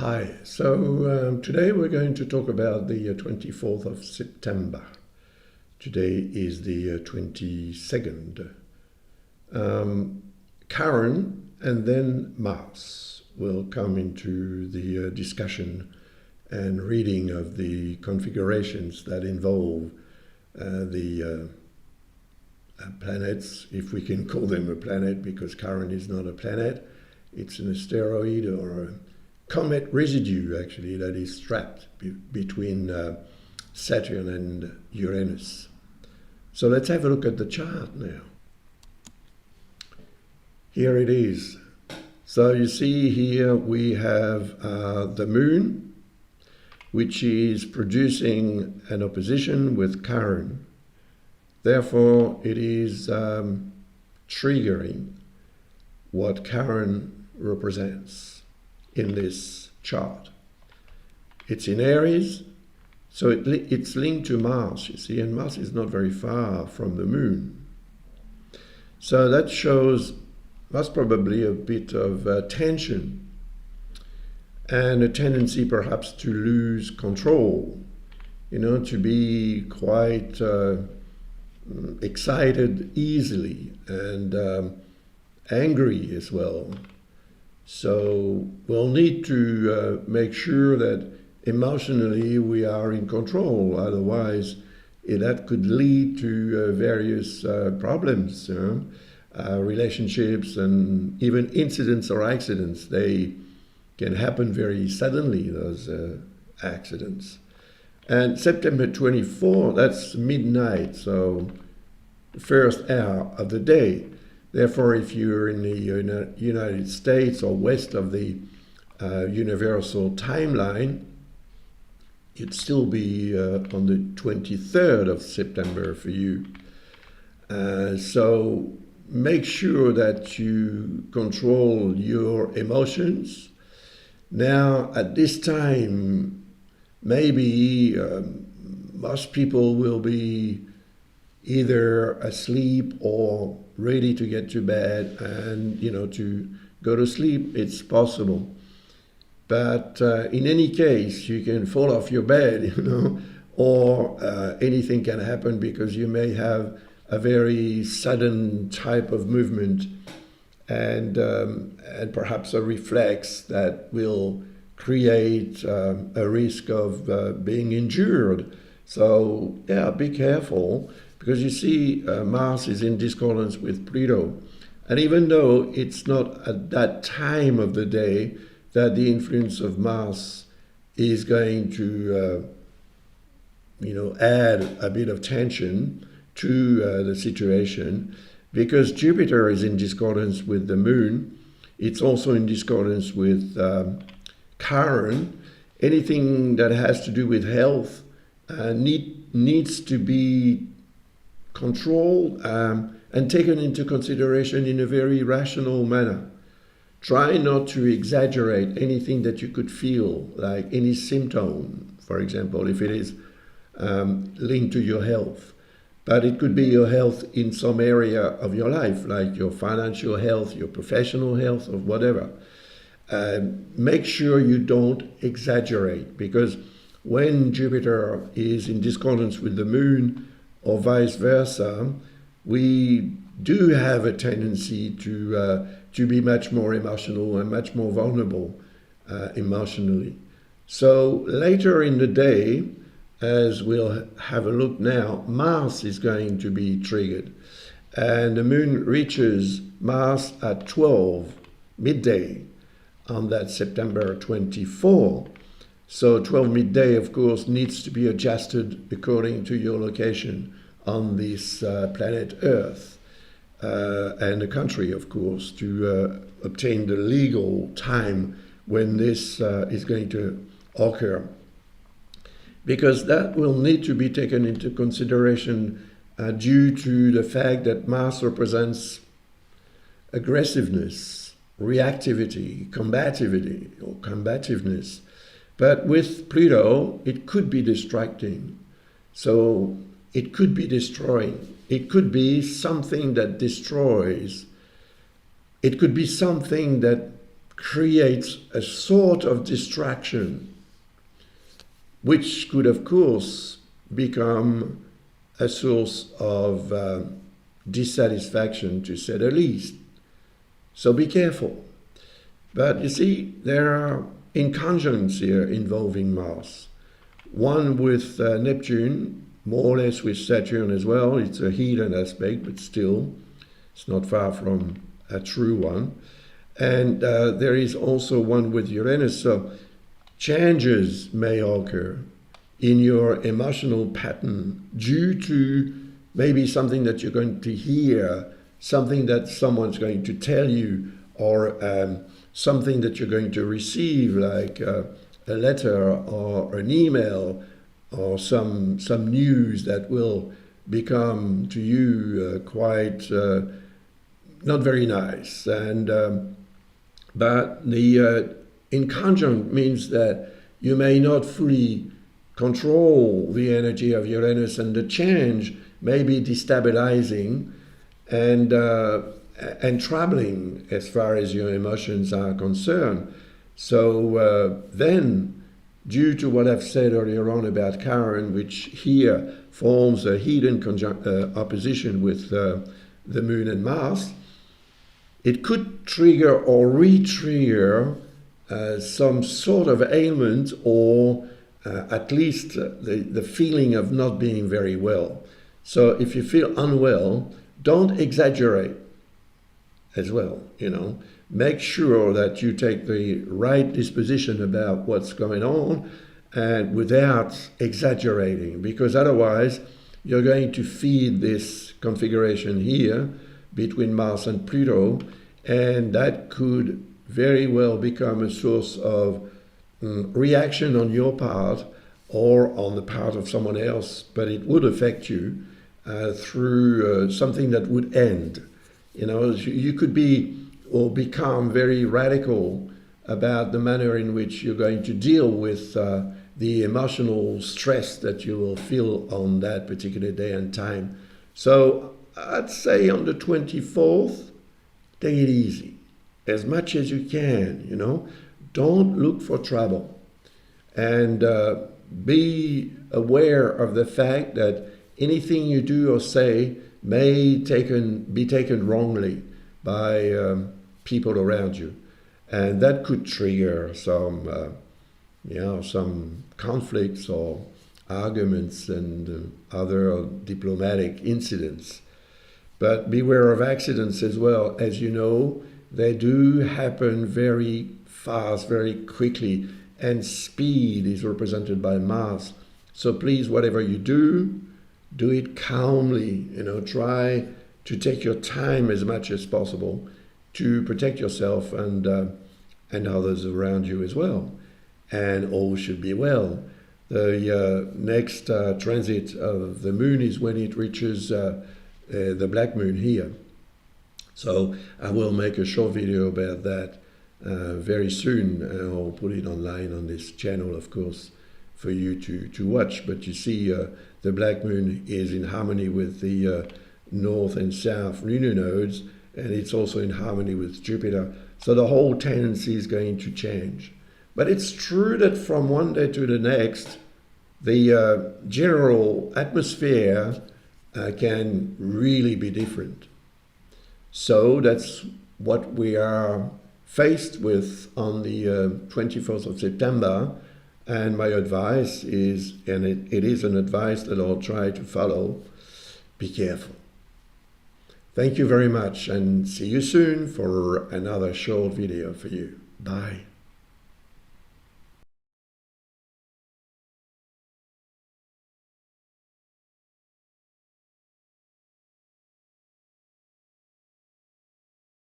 Hi, so today we're going to talk about the 24th of September. Today is the 22nd. Karen and then Mars will come into the discussion and reading of the configurations that involve the planets, if we can call them a planet, because Karen is not a planet. It's an asteroid or a comet residue, actually, that is trapped between Saturn and Uranus. So let's have a look at the chart now. Here it is. So you see here we have the moon, which is producing an opposition with Chiron. Therefore, it is triggering what Chiron represents in this chart. It's in Aries, so it's linked to Mars, you see, and Mars is not very far from the moon. So that shows most probably a bit of tension and a tendency perhaps to lose control, to be quite excited easily and angry as well. So we'll need to make sure that emotionally we are in control, otherwise that could lead to various problems, relationships and even incidents or accidents. They can happen very suddenly, those accidents. And September 24, that's midnight, so the first hour of the day. Therefore, if you're in the United States or west of the universal timeline, it'd still be on the 23rd of September for you. So make sure that you control your emotions. Now, at this time, maybe most people will be either asleep or ready to get to bed and, to go to sleep. It's possible. But in any case, you can fall off your bed, or anything can happen because you may have a very sudden type of movement and perhaps a reflex that will create a risk of being injured. So, be careful. Because you see, Mars is in discordance with Pluto. And even though it's not at that time of the day that the influence of Mars is going to, add a bit of tension to the situation, because Jupiter is in discordance with the moon, it's also in discordance with Chiron. Anything that has to do with health needs to be controlled and taken into consideration in a very rational manner. Try not to exaggerate anything that you could feel, like any symptom, for example, if it is linked to your health. But it could be your health in some area of your life, like your financial health, your professional health, or whatever. Make sure you don't exaggerate, because when Jupiter is in discordance with the moon, or vice versa, we do have a tendency to be much more emotional and much more vulnerable emotionally. So later in the day, as we'll have a look now, Mars is going to be triggered. And the moon reaches Mars at 12 midday on that September 24. So 12 midday, of course, needs to be adjusted according to your location on this planet Earth and the country, of course, to obtain the legal time when this is going to occur. Because that will need to be taken into consideration due to the fact that Mars represents aggressiveness, reactivity, combativity, or combativeness. But with Pluto, it could be distracting. So it could be destroying. It could be something that destroys. It could be something that creates a sort of distraction, which could, of course, become a source of dissatisfaction, to say the least. So be careful. But you see, there are inconjunctions here involving Mars. One with Neptune, more or less with Saturn as well. It's a hidden aspect, but still, it's not far from a true one. And there is also one with Uranus. So changes may occur in your emotional pattern due to maybe something that you're going to hear, something that someone's going to tell you, or something that you're going to receive, like a letter or an email, or some news that will become to you quite not very nice. And but the inconjunct means that you may not fully control the energy of Uranus, and the change may be destabilizing and troubling as far as your emotions are concerned. So then, due to what I've said earlier on about Chiron, which here forms a hidden opposition with the Moon and Mars, it could trigger or re-trigger some sort of ailment, or at least the feeling of not being very well. So if you feel unwell, don't exaggerate as well, Make sure that you take the right disposition about what's going on, and without exaggerating, because otherwise you're going to feed this configuration here between Mars and Pluto, and that could very well become a source of reaction on your part or on the part of someone else, but it would affect you through something that would end. You could be or become very radical about the manner in which you're going to deal with the emotional stress that you will feel on that particular day and time. So I'd say on the 24th, take it easy, as much as you can, Don't look for trouble. And be aware of the fact that anything you do or say may be taken wrongly by people around you. And that could trigger some conflicts or arguments and other diplomatic incidents. But beware of accidents as well. As you know, they do happen very fast, very quickly, and speed is represented by Mars. So please, whatever you do it calmly. Try to take your time as much as possible to protect yourself and others around you as well. And all should be well. The next transit of the moon is when it reaches the black moon here. So I will make a short video about that very soon. I'll put it online on this channel, of course, for you to watch. But you see, the black moon is in harmony with the north and south lunar nodes, and it's also in harmony with Jupiter. So the whole tendency is going to change. But it's true that from one day to the next, the general atmosphere can really be different. So that's what we are faced with on the 24th of September. And my advice is, and it is an advice that I'll try to follow, be careful. Thank you very much, and see you soon for another short video for you. Bye.